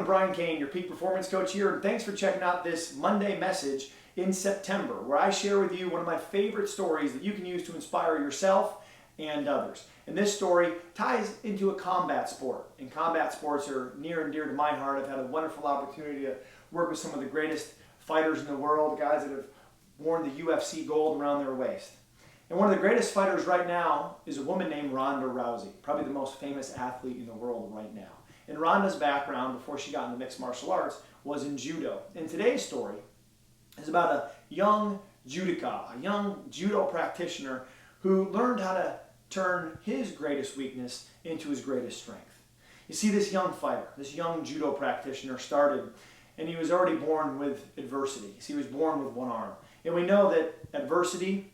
Brian Kane, your peak performance coach here, and thanks for checking out this Monday message in September, where I share with you one of my favorite stories that you can use to inspire yourself and others. And this story ties into a combat sport, and combat sports are near and dear to my heart. I've had a wonderful opportunity to work with some of the greatest fighters in the world, guys that have worn the UFC gold around their waist. And one of the greatest fighters right now is a woman named Ronda Rousey, probably the most famous athlete in the world right now. And Ronda's background before she got into mixed martial arts was in judo. And today's story is about a young judoka, a young judo practitioner who learned how to turn his greatest weakness into his greatest strength. You see, this young fighter, this young judo practitioner started, and he was already born with adversity. He was born with one arm. And we know that adversity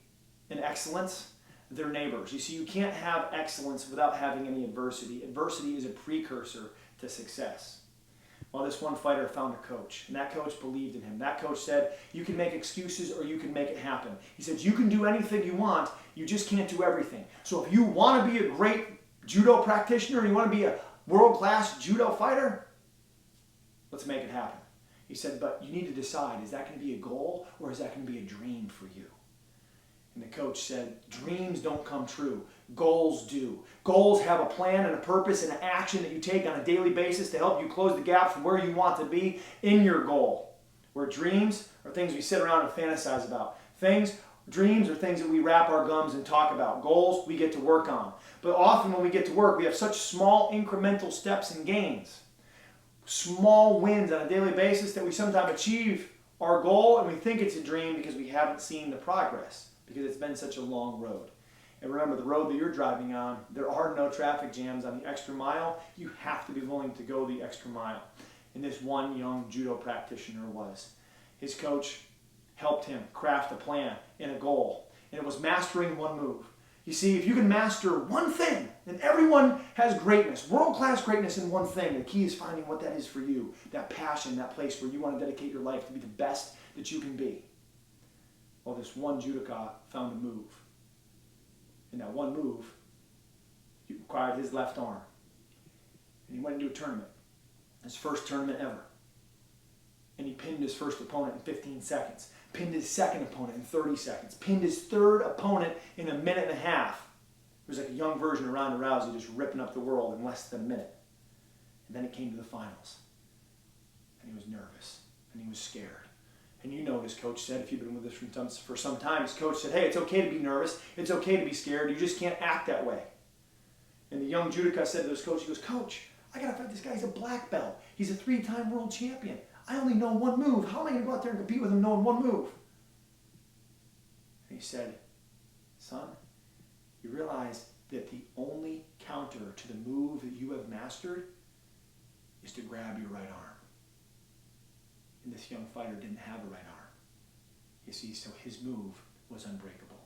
and excellence, they're neighbors. You see, you can't have excellence without having any adversity. Adversity is a precursor to success. Well, this one fighter found a coach, and that coach believed in him. That coach said, you can make excuses or you can make it happen. He said, you can do anything you want, you just can't do everything. So if you want to be a great judo practitioner and you want to be a world-class judo fighter, let's make it happen. He said, but you need to decide, is that going to be a goal or is that going to be a dream for you? And the coach said, dreams don't come true. Goals do. Goals have a plan and a purpose and an action that you take on a daily basis to help you close the gap from where you want to be in your goal. Where dreams are things we sit around and fantasize about. Dreams are things that we wrap our gums and talk about. Goals we get to work on. But often when we get to work, we have such small incremental steps and gains. Small wins on a daily basis that we sometimes achieve our goal and we think it's a dream because we haven't seen the progress, because it's been such a long road. And remember, the road that you're driving on, there are no traffic jams on the extra mile. You have to be willing to go the extra mile. And this one young judo practitioner was. His coach helped him craft a plan and a goal. And it was mastering one move. You see, if you can master one thing, then everyone has greatness, world-class greatness in one thing. The key is finding what that is for you, that passion, that place where you want to dedicate your life to be the best that you can be. Well, this one judoka found a move. And that one move required his left arm. And he went into a tournament, his first tournament ever. And he pinned his first opponent in 15 seconds, pinned his second opponent in 30 seconds, pinned his third opponent in a minute and a half. It was like a young version of Ronda Rousey just ripping up the world in less than a minute. And then it came to the finals. And he was nervous, and he was scared. And you know what his coach said, if you've been with us for some time, his coach said, hey, it's okay to be nervous, it's okay to be scared, you just can't act that way. And the young judoka said to his coach, he goes, Coach, I got to fight this guy, he's a black belt, he's a 3-time world champion. I only know one move, how am I going to go out there and compete with him knowing one move? And he said, son, you realize that the only counter to the move that you have mastered is to grab your right arm. And this young fighter didn't have a right arm. You see, so his move was unbreakable.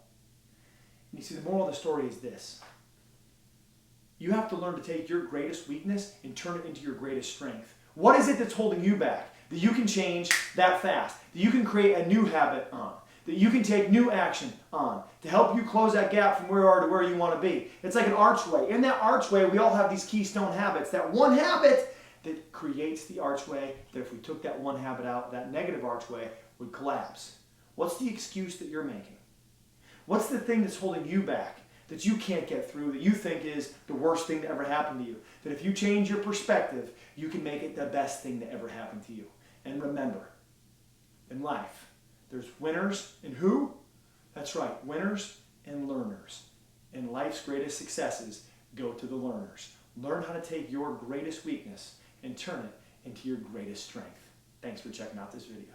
And you see, the moral of the story is this. You have to learn to take your greatest weakness and turn it into your greatest strength. What is it that's holding you back that you can change that fast, that you can create a new habit on, that you can take new action on to help you close that gap from where you are to where you want to be? It's like an archway. In that archway, we all have these keystone habits. That one habit that creates the archway, that if we took that one habit out, that negative archway would collapse. What's the excuse that you're making? What's the thing that's holding you back, that you can't get through, that you think is the worst thing to ever happen to you? That if you change your perspective, you can make it the best thing that ever happened to you. And remember, in life, there's winners and who? That's right, winners and learners. And life's greatest successes go to the learners. Learn how to take your greatest weakness and turn it into your greatest strength. Thanks for checking out this video.